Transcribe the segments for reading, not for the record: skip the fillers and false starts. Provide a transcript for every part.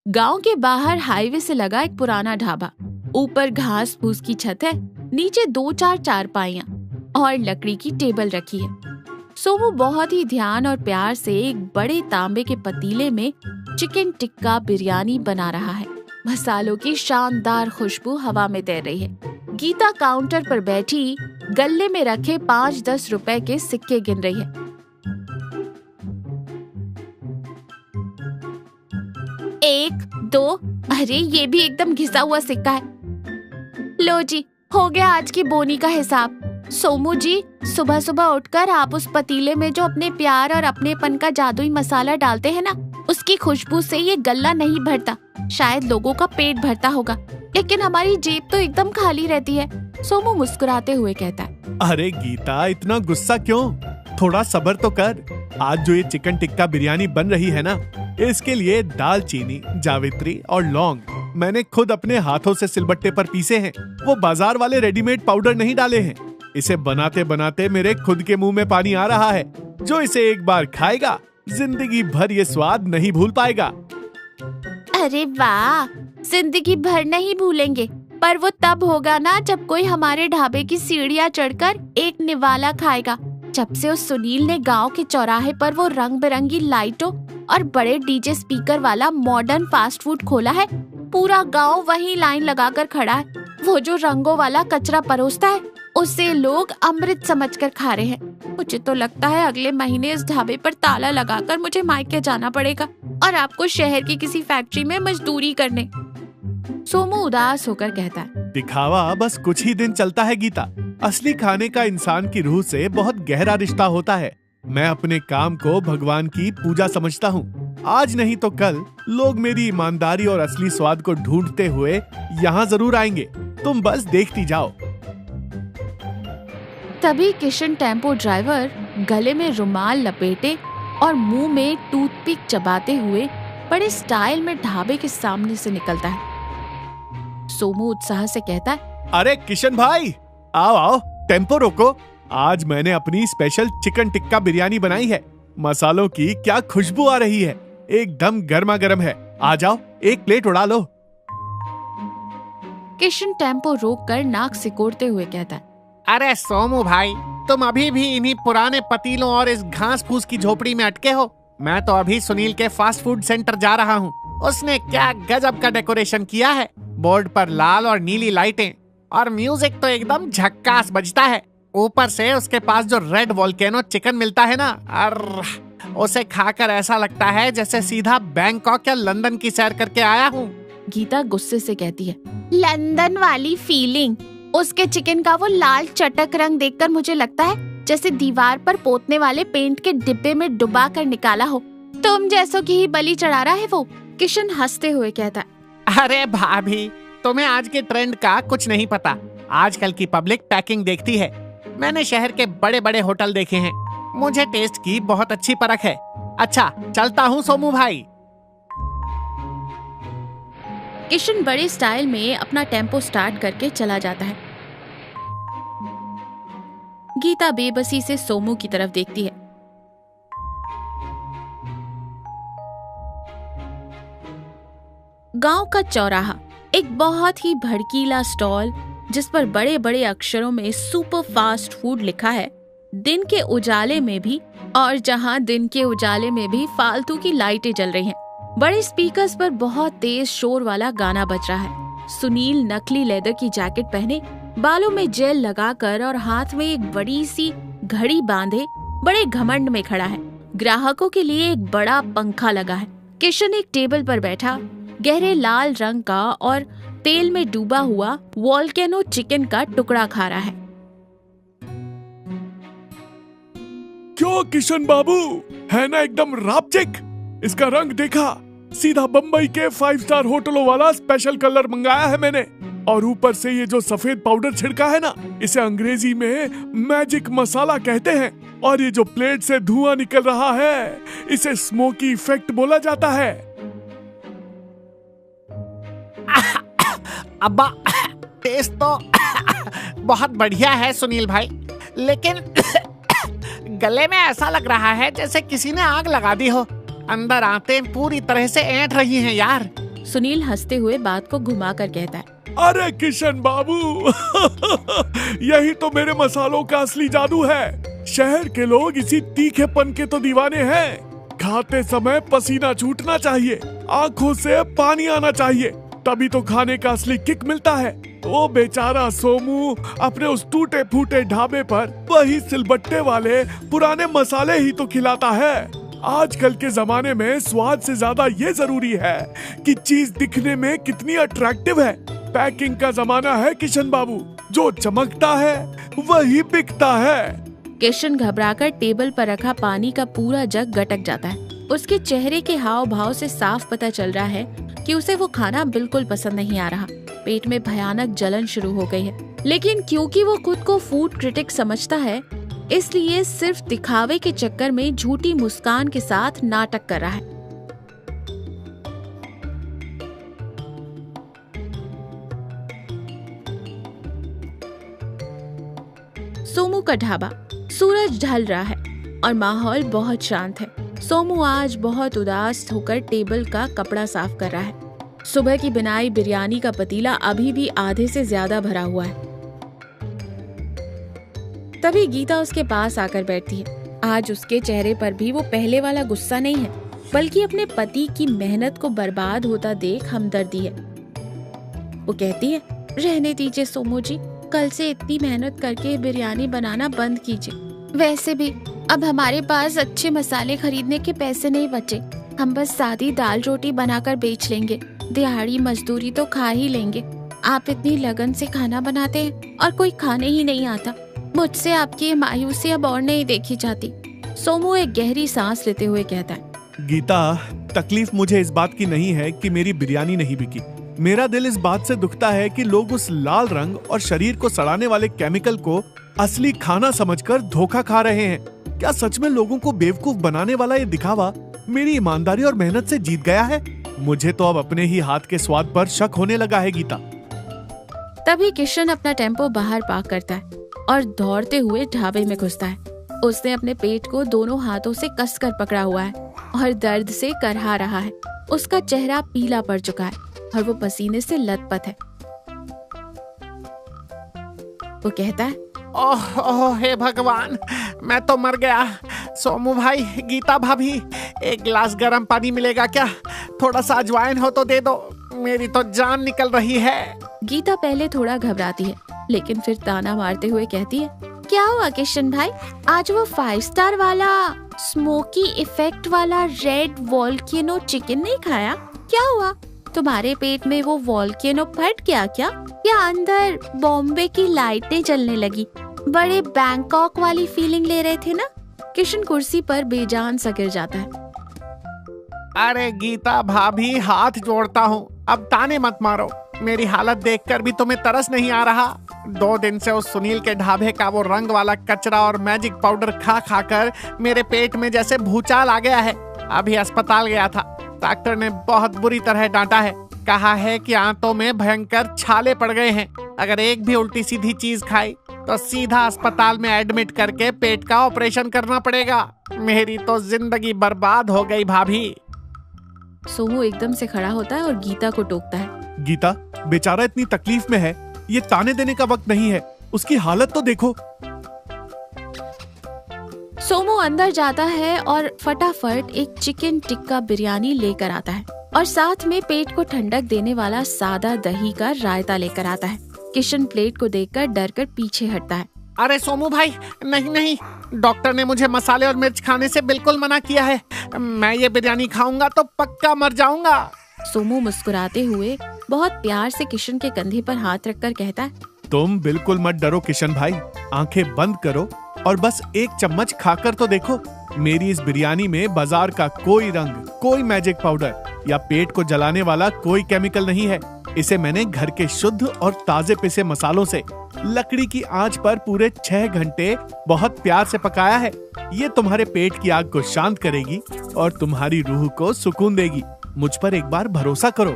गांव के बाहर हाईवे से लगा एक पुराना ढाबा। ऊपर घास फूस की छत है, नीचे 2-4 चारपाइयां और लकड़ी की टेबल रखी है। सोमू बहुत ही ध्यान और प्यार से एक बड़े तांबे के पतीले में चिकन टिक्का बिरयानी बना रहा है। मसालों की शानदार खुशबू हवा में तैर रही है। गीता काउंटर पर बैठी गल्ले में रखे 5-10 रुपए के सिक्के गिन रही है। 1, 2, अरे ये भी एकदम घिसा हुआ सिक्का है। लो जी, हो गया आज की बोनी का हिसाब। सोमू जी, सुबह सुबह उठकर आप उस पतीले में जो अपने प्यार और अपनेपन का जादुई मसाला डालते हैं ना, उसकी खुशबू से ये गल्ला नहीं भरता। शायद लोगों का पेट भरता होगा, लेकिन हमारी जेब तो एकदम खाली रहती है। सोमू मुस्कुराते हुए कहता है। अरे गीता, इतना गुस्सा क्यों? थोड़ा सब्र तो कर। आज जो ये चिकन टिक्का बिरयानी बन रही है ना, इसके लिए दालचीनी, जावित्री और लौंग मैंने खुद अपने हाथों से सिलबट्टे पर पीसे हैं। वो बाजार वाले रेडीमेड पाउडर नहीं डाले हैं। इसे बनाते बनाते मेरे खुद के मुंह में पानी आ रहा है। जो इसे एक बार खाएगा, जिंदगी भर ये स्वाद नहीं भूल पाएगा। अरे वाह, जिंदगी भर नहीं भूलेंगे, पर वो तब होगा ना जब कोई हमारे ढाबे की सीढ़ियाँ चढ़कर एक निवाला खाएगा। जब से उस सुनील ने गांव के चौराहे पर वो रंग बिरंगी लाइटों और बड़े डीजे स्पीकर वाला मॉडर्न फास्ट फूड खोला है, पूरा गांव वहीं लाइन लगाकर खड़ा है। वो जो रंगों वाला कचरा परोसता है, उसे लोग अमृत समझकर खा रहे हैं। मुझे तो लगता है अगले महीने इस ढाबे पर ताला लगाकर मुझे मायके जाना पड़ेगा और आपको शहर की किसी फैक्ट्री में मजदूरी करने। सोमू उदास होकर कहता है। दिखावा बस कुछ ही दिन चलता है गीता। असली खाने का इंसान की रूह से बहुत गहरा रिश्ता होता है। मैं अपने काम को भगवान की पूजा समझता हूँ। आज नहीं तो कल लोग मेरी ईमानदारी और असली स्वाद को ढूंढते हुए यहाँ जरूर आएंगे। तुम बस देखती जाओ। तभी किशन टेम्पो ड्राइवर गले में रुमाल लपेटे और मुंह में टूथपिक चबाते हुए बड़े स्टाइल में ढाबे के सामने से निकलता है। सोमू उत्साह से कहता है। अरे किशन भाई, आओ आओ, टेम्पो रोको। आज मैंने अपनी स्पेशल चिकन टिक्का बिरयानी बनाई है। मसालों की क्या खुशबू आ रही है, एकदम गर्मा गर्म है। आ जाओ, एक प्लेट उड़ा लो। किशन टेम्पो रोककर नाक सिकोड़ते हुए कहता है। अरे सोमू भाई, तुम अभी भी इन्हीं पुराने पतीलों और इस घास फूस की झोपड़ी में अटके हो। मैं तो अभी सुनील के फास्ट फूड सेंटर जा रहा हूँ। उसने क्या गजब का डेकोरेशन किया है। बोर्ड पर लाल और नीली लाइटें और म्यूजिक तो एकदम झक्कास बजता है। ऊपर से उसके पास जो रेड वोल्केनो चिकन मिलता है ना, उसे खाकर ऐसा लगता है जैसे सीधा बैंकॉक या लंदन की सैर करके आया हूँ। गीता गुस्से से कहती है। लंदन वाली फीलिंग? उसके चिकन का वो लाल चटक रंग देखकर मुझे लगता है जैसे दीवार पर पोतने वाले पेंट के डिब्बे में डुबा कर निकाला हो। तुम जैसों की ही बलि चढ़ा रहा है वो। किशन हंसते हुए कहता। अरे भाभी, तुम्हें आज के ट्रेंड का कुछ नहीं पता। आजकल की पब्लिक पैकिंग देखती है। मैंने शहर के बड़े बड़े होटल देखे हैं। मुझे टेस्ट की बहुत अच्छी परख है। अच्छा, चलता हूँ सोमू भाई। किशन बड़े स्टाइल में अपना टेम्पो स्टार्ट करके चला जाता है। गीता बेबसी से सोमू की तरफ देखती है। गांव का चौराहा, एक बहुत ही भड़कीला स्टॉल जिस पर बड़े बड़े अक्षरों में सुपर फास्ट फूड लिखा है। दिन के उजाले में भी, और जहां दिन के उजाले में भी फालतू की लाइटें जल रही हैं। बड़े स्पीकर्स पर बहुत तेज शोर वाला गाना बज रहा है। सुनील नकली लेदर की जैकेट पहने, बालों में जेल लगाकर और हाथ में एक बड़ी सी घड़ी बांधे बड़े घमंड में खड़ा है। ग्राहकों के लिए एक बड़ा पंखा लगा है। किशन एक टेबल पर बैठा गहरे लाल रंग का और तेल में डूबा हुआ वोल्केनो चिकन का टुकड़ा खा रहा है। क्यों किशन बाबू, है ना एकदम रापचिक? इसका रंग देखा, सीधा बम्बई के 5 स्टार होटलों वाला स्पेशल कलर मंगाया है मैंने। और ऊपर से ये जो सफेद पाउडर छिड़का है ना, इसे अंग्रेजी में मैजिक मसाला कहते हैं। और ये जो प्लेट से धुआं निकल रहा है, इसे स्मोकी इफेक्ट बोला जाता है। अब्बा, टेस्ट तो बहुत बढ़िया है सुनील भाई, लेकिन गले में ऐसा लग रहा है जैसे किसी ने आग लगा दी हो। अंदर आते पूरी तरह से ऐंठ रही हैं यार। सुनील हंसते हुए बात को घुमाकर कहता है, अरे किशन बाबू यही तो मेरे मसालों का असली जादू है। शहर के लोग इसी तीखेपन के तो दीवाने हैं। खाते समय पसीना छूटना चाहिए, आंखों से पानी आना चाहिए, तभी तो खाने का असली किक मिलता है। वो बेचारा सोमू अपने उस टूटे फूटे ढाबे पर वही सिलबट्टे वाले पुराने मसाले ही तो खिलाता है। आजकल के जमाने में स्वाद से ज्यादा ये जरूरी है कि चीज दिखने में कितनी अट्रैक्टिव है। पैकिंग का जमाना है किशन बाबू, जो चमकता है वही बिकता है। किशन घबराकर टेबल पर रखा पानी का पूरा जग गटक जाता है। उसके चेहरे के हाव भाव से साफ पता चल रहा है कि उसे वो खाना बिल्कुल पसंद नहीं आ रहा। पेट में भयानक जलन शुरू हो गई है, लेकिन क्योंकि वो खुद को फूड क्रिटिक समझता है, इसलिए सिर्फ दिखावे के चक्कर में झूठी मुस्कान के साथ नाटक कर रहा है। सोमू का ढाबा। सूरज ढल रहा है और माहौल बहुत शांत है। सोमू आज बहुत उदास होकर टेबल का कपड़ा साफ कर रहा है। सुबह की बनाई बिरयानी का पतीला अभी भी आधे से ज्यादा भरा हुआ है। तभी गीता उसके पास आकर बैठती है। आज उसके चेहरे पर भी वो पहले वाला गुस्सा नहीं है, बल्कि अपने पति की मेहनत को बर्बाद होता देख हमदर्दी है। वो कहती है, रहने दीजिए सोमू जी, कल से इतनी मेहनत करके बिरयानी बनाना बंद कीजिए। वैसे भी अब हमारे पास अच्छे मसाले खरीदने के पैसे नहीं बचे। हम बस सादी दाल रोटी बनाकर बेच लेंगे, दिहाड़ी मजदूरी तो खा ही लेंगे। आप इतनी लगन से खाना बनाते हैं और कोई खाने ही नहीं आता। मुझसे आपकी ये मायूसी अब और नहीं देखी जाती। सोमू एक गहरी सांस लेते हुए कहता है, गीता, तकलीफ मुझे इस बात की नहीं है कि मेरी बिरयानी नहीं बिकी। मेरा दिल इस बात से दुखता है कि लोग उस लाल रंग और शरीर को सड़ाने वाले केमिकल को असली खाना समझकर धोखा खा रहे हैं। क्या सच में लोगों को बेवकूफ बनाने वाला ये दिखावा मेरी ईमानदारी और मेहनत से जीत गया है? मुझे तो अब अपने ही हाथ के स्वाद पर शक होने लगा है गीता। तभी किशन अपना टेम्पो बाहर पार्क करता है और दौड़ते हुए ढाबे में घुसता है। उसने अपने पेट को दोनों हाथों से कसकर पकड़ा हुआ है और दर्द से करहा रहा है। उसका चेहरा पीला पड़ चुका है और वो पसीने से लथपथ है। वो कहता है, ओह ओह हे भगवान, मैं तो मर गया। सोमू भाई, गीता भाभी, एक गिलास गर्म पानी मिलेगा क्या? थोड़ा सा अजवाइन हो तो दे दो, मेरी तो जान निकल रही है। गीता पहले थोड़ा घबराती है, लेकिन फिर ताना मारते हुए कहती है, क्या हुआ किशन भाई? आज वो 5 स्टार वाला स्मोकी इफेक्ट वाला रेड वोल्केनो चिकन नहीं खाया? क्या हुआ? तुम्हारे पेट में वो वोल्केनो फट गया क्या? या अंदर बॉम्बे की लाइटें जलने लगी? बड़े बैंकॉक वाली फीलिंग ले रहे थे ना? किशन कुर्सी पर बेजान सा गिर जाता है। अरे गीता भाभी, हाथ जोड़ता हूँ, अब ताने मत मारो। मेरी हालत देखकर भी तुम्हें तरस नहीं आ रहा? 2 दिन से उस सुनील के ढाबे का वो रंग वाला कचरा और मैजिक पाउडर खा खाकर मेरे पेट में जैसे भूचाल आ गया है। अभी अस्पताल गया था, डॉक्टर ने बहुत बुरी तरह डांटा है। कहा है कि आंतों में भयंकर छाले पड़ गए हैं। अगर एक भी उल्टी सीधी चीज खाई तो सीधा अस्पताल में एडमिट करके पेट का ऑपरेशन करना पड़ेगा। मेरी तो जिंदगी बर्बाद हो गई भाभी। सोमू एकदम से खड़ा होता है और गीता को टोकता है। गीता, बेचारा इतनी तकलीफ में है, ये ताने देने का वक्त नहीं है। उसकी हालत तो देखो। सोमू अंदर जाता है और फटाफट एक चिकन टिक्का बिरयानी लेकर आता है और साथ में पेट को ठंडक देने वाला सादा दही का रायता लेकर आता है। किशन प्लेट को देखकर डरकर पीछे हटता है। अरे सोमू भाई, नहीं नहीं, डॉक्टर ने मुझे मसाले और मिर्च खाने से बिल्कुल मना किया है। मैं ये बिरयानी खाऊंगा तो पक्का मर जाऊंगा। सोमू मुस्कुराते हुए बहुत प्यार से किशन के कंधे पर हाथ रखकर कहता है, तुम बिल्कुल मत डरो किशन भाई, आंखें बंद करो और बस एक चम्मच खाकर तो देखो। मेरी इस बिरयानी में बाजार का कोई रंग, कोई मैजिक पाउडर या पेट को जलाने वाला कोई केमिकल नहीं है। इसे मैंने घर के शुद्ध और ताजे पिसे मसालों से लकड़ी की आंच पर पूरे 6 घंटे बहुत प्यार से पकाया है। ये तुम्हारे पेट की आग को शांत करेगी और तुम्हारी रूह को सुकून देगी। मुझ पर एक बार भरोसा करो।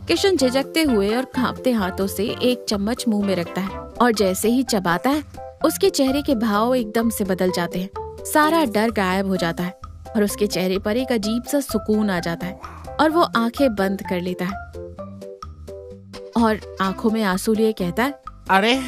किशन झिझकते हुए और कांपते हाथों से एक चम्मच मुंह में रखता है और जैसे ही चबाता है, उसके चेहरे के भाव एकदम से बदल जाते हैं। सारा डर गायब हो जाता है और उसके चेहरे पर एक अजीब सा सुकून आ जाता है और वो आंखें बंद कर लेता है और आंखों में आंसू लिए कहता है, अरे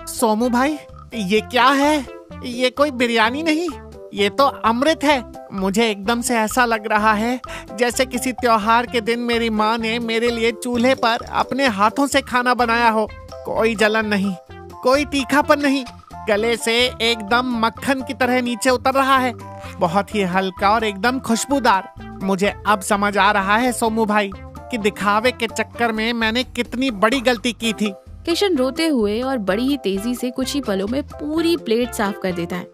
सोमू भाई, ये क्या है? ये कोई बिरयानी नहीं, ये तो अमृत है। मुझे एकदम से ऐसा लग रहा है जैसे किसी त्योहार के दिन मेरी माँ ने मेरे लिए चूल्हे पर अपने हाथों से खाना बनाया हो। कोई जलन नहीं, कोई तीखापन नहीं, गले से एकदम मक्खन की तरह नीचे उतर रहा है। बहुत ही हल्का और एकदम खुशबूदार। मुझे अब समझ आ रहा है सोमू भाई कि दिखावे के चक्कर में मैंने कितनी बड़ी गलती की थी। किशन रोते हुए और बड़ी ही तेजी से कुछ ही पलों में पूरी प्लेट साफ कर देता है।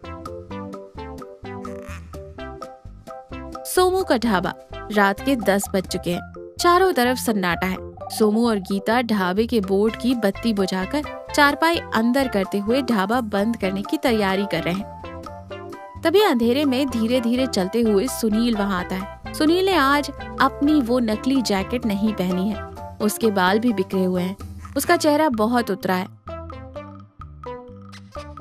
सोमू का ढाबा। रात के 10 बज चुके हैं। चारों तरफ सन्नाटा है। सोमू और गीता ढाबे के बोर्ड की बत्ती बुझाकर चारपाई अंदर करते हुए ढाबा बंद करने की तैयारी कर रहे हैं। तभी अंधेरे में धीरे धीरे चलते हुए सुनील वहाँ आता है। सुनील ने आज अपनी वो नकली जैकेट नहीं पहनी है। उसके बाल भी बिखरे हुए हैं। उसका चेहरा बहुत उतरा है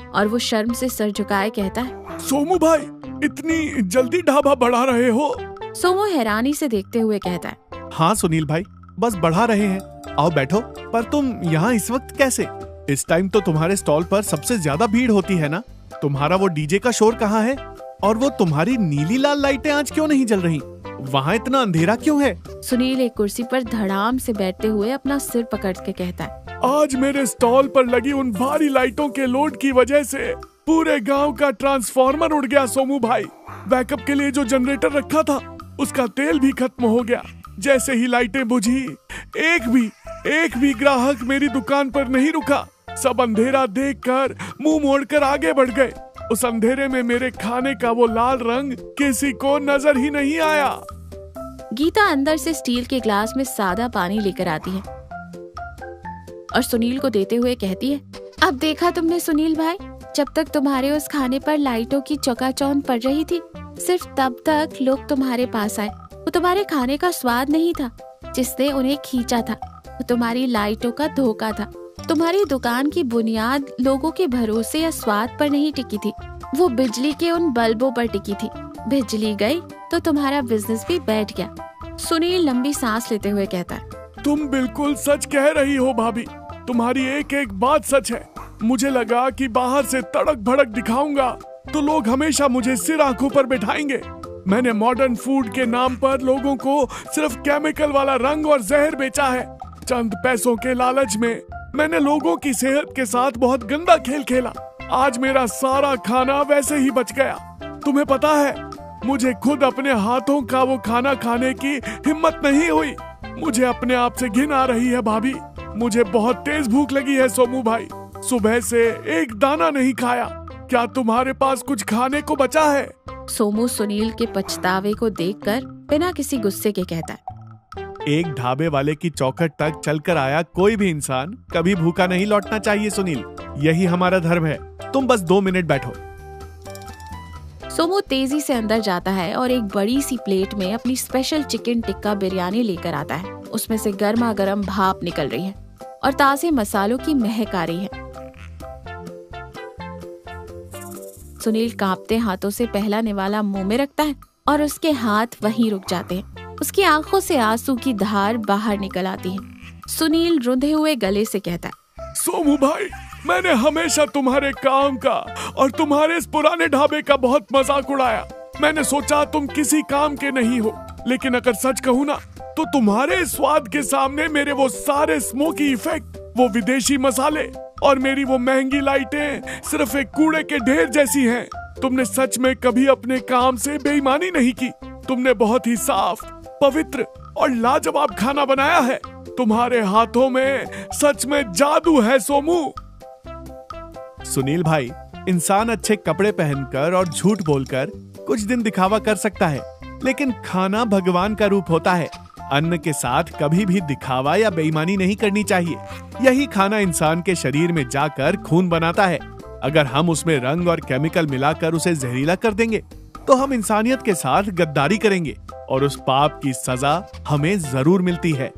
और वो शर्म से सर झुकाए कहता है, सोमू भाई, इतनी जल्दी ढाबा बढ़ा रहे हो? सोमू हैरानी से देखते हुए कहता है, हाँ सुनील भाई, बस बढ़ा रहे हैं। आओ बैठो। पर तुम यहाँ इस वक्त कैसे? इस टाइम तो तुम्हारे स्टॉल पर सबसे ज्यादा भीड़ होती है ना? तुम्हारा वो डीजे का शोर कहाँ है? और वो तुम्हारी नीली लाल लाइटें आज क्यों नहीं जल रही? वहाँ इतना अंधेरा क्यों है? सुनील एक कुर्सी पर धड़ाम से बैठते हुए अपना सिर पकड़ के कहता है, आज मेरे स्टॉल पर लगी उन भारी लाइटों के लोड की वजह से पूरे गांव का ट्रांसफार्मर उड़ गया सोमू भाई। बैकअप के लिए जो जनरेटर रखा था उसका तेल भी खत्म हो गया। जैसे ही लाइटें बुझी, एक भी ग्राहक मेरी दुकान पर नहीं रुका। सब अंधेरा देखकर मुंह मोड़कर आगे बढ़ गए। उस अंधेरे में मेरे खाने का वो लाल रंग किसी को नजर ही नहीं आया। गीता अंदर से स्टील के ग्लास में सादा पानी लेकर आती है और सुनील को देते हुए कहती है, अब देखा तुमने सुनील भाई, जब तक तुम्हारे उस खाने पर लाइटों की चकाचौंध पड़ रही थी, सिर्फ तब तक लोग तुम्हारे पास आए। वो तुम्हारे खाने का स्वाद नहीं था जिसने उन्हें खींचा था, वो तुम्हारी लाइटों का धोखा था। तुम्हारी दुकान की बुनियाद लोगों के भरोसे या स्वाद पर नहीं टिकी थी, वो बिजली के उन बल्बों पर टिकी थी। बिजली गई तो तुम्हारा बिजनेस भी बैठ गया। सुनील लंबी सांस लेते हुए कहता है, तुम बिल्कुल सच कह रही हो भाभी, तुम्हारी एक एक बात सच है। मुझे लगा कि बाहर से तड़क भड़क दिखाऊंगा तो लोग हमेशा मुझे सिर आंखों पर बिठाएंगे। मैंने मॉडर्न फूड के नाम पर लोगों को सिर्फ केमिकल वाला रंग और जहर बेचा है। चंद पैसों के लालच में मैंने लोगों की सेहत के साथ बहुत गंदा खेल खेला। आज मेरा सारा खाना वैसे ही बच गया। तुम्हें पता है, मुझे खुद अपने हाथों का वो खाना खाने की हिम्मत नहीं हुई। मुझे अपने आप से घिन आ रही है भाभी। मुझे बहुत तेज भूख लगी है सोमू भाई। सुबह से एक दाना नहीं खाया। क्या तुम्हारे पास कुछ खाने को बचा है? सोमू सुनील के पछतावे को देखकर बिना किसी गुस्से के कहता है, एक ढाबे वाले की चौखट तक चलकर आया कोई भी इंसान कभी भूखा नहीं लौटना चाहिए सुनील। यही हमारा धर्म है। तुम बस 2 मिनट बैठो। सोमू तेजी से अंदर जाता है और एक बड़ी सी प्लेट में अपनी स्पेशल चिकन टिक्का बिरयानी लेकर आता है। उसमें से गर्मा गर्म भाप निकल रही है और ताजे मसालों की महक आ रही है। सुनील कांपते हाथों से पहला निवाला मुंह में रखता है और उसके हाथ वहीं रुक जाते हैं। उसकी आंखों से आंसू की धार बाहर निकल आती है। सुनील रुंधे हुए गले से कहता है, सोमू भाई, मैंने हमेशा तुम्हारे काम का और तुम्हारे इस पुराने ढाबे का बहुत मजाक उड़ाया। मैंने सोचा तुम किसी काम के नहीं हो, लेकिन अगर सच कहूँ ना तो तुम्हारे स्वाद के सामने मेरे वो सारे स्मोकी इफेक्ट, वो विदेशी मसाले और मेरी वो महंगी लाइटें सिर्फ एक कूड़े के ढेर जैसी हैं। तुमने सच में कभी अपने काम से बेईमानी नहीं की। तुमने बहुत ही साफ, पवित्र और लाजवाब खाना बनाया है। तुम्हारे हाथों में सच में जादू है सोमू। सुनील भाई, इंसान अच्छे कपड़े पहनकर और झूठ बोलकर कुछ दिन दिखावा कर सकता है, लेकिन खाना भगवान का रूप होता है। अन्न के साथ कभी भी दिखावा या बेईमानी नहीं करनी चाहिए। यही खाना इंसान के शरीर में जाकर खून बनाता है। अगर हम उसमें रंग और केमिकल मिलाकर उसे जहरीला कर देंगे तो हम इंसानियत के साथ गद्दारी करेंगे और उस पाप की सजा हमें जरूर मिलती है।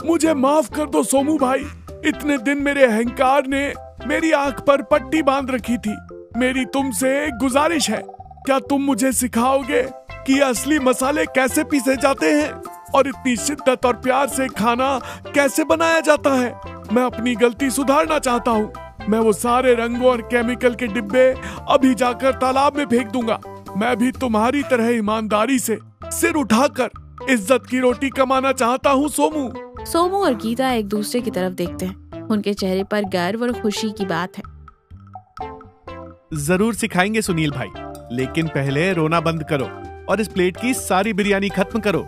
मुझे माफ कर दो सोमू भाई। इतने दिन मेरे अहंकार ने मेरी आंख पर पट्टी बांध रखी थी। मेरी तुमसे गुजारिश है, क्या तुम मुझे सिखाओगे कि असली मसाले कैसे पीसे जाते हैं? और इतनी शिद्दत और प्यार से खाना कैसे बनाया जाता है। मैं अपनी गलती सुधारना चाहता हूँ। मैं वो सारे रंगों और केमिकल के डिब्बे अभी जाकर तालाब में फेंक दूंगा। मैं भी तुम्हारी तरह ईमानदारी से सिर उठाकर इज्जत की रोटी कमाना चाहता हूँ सोमू। सोमू और गीता एक दूसरे की तरफ देखते हैं। उनके चेहरे पर गर्व और खुशी की बात है। जरूर सिखाएंगे सुनील भाई, लेकिन पहले रोना बंद करो और इस प्लेट की सारी बिरयानी खत्म करो।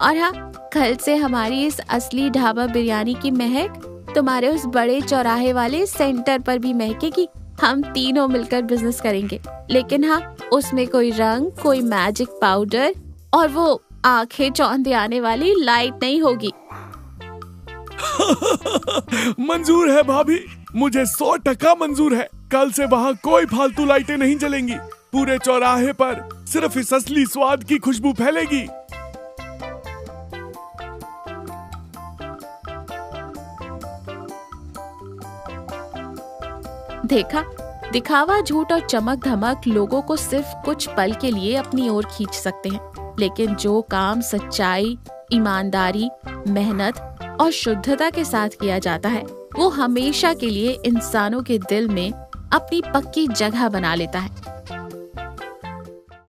और हाँ, कल से हमारी इस असली ढाबा बिरयानी की महक तुम्हारे उस बड़े चौराहे वाले सेंटर पर भी महकेगी। हम तीनों मिलकर बिजनेस करेंगे, लेकिन हाँ, उसमें कोई रंग, कोई मैजिक पाउडर और वो आंखें चौंधे आने वाली लाइट नहीं होगी। मंजूर है भाभी, मुझे 100% मंजूर है। कल से वहाँ कोई फालतू लाइटें नहीं जलेंगी। पूरे चौराहे पर सिर्फ इस असली स्वाद की खुशबू फैलेगी। देखा, दिखावा, झूठ और चमक धमक लोगों को सिर्फ कुछ पल के लिए अपनी ओर खींच सकते हैं, लेकिन जो काम सच्चाई, ईमानदारी, मेहनत और शुद्धता के साथ किया जाता है, वो हमेशा के लिए इंसानों के दिल में अपनी पक्की जगह बना लेता है।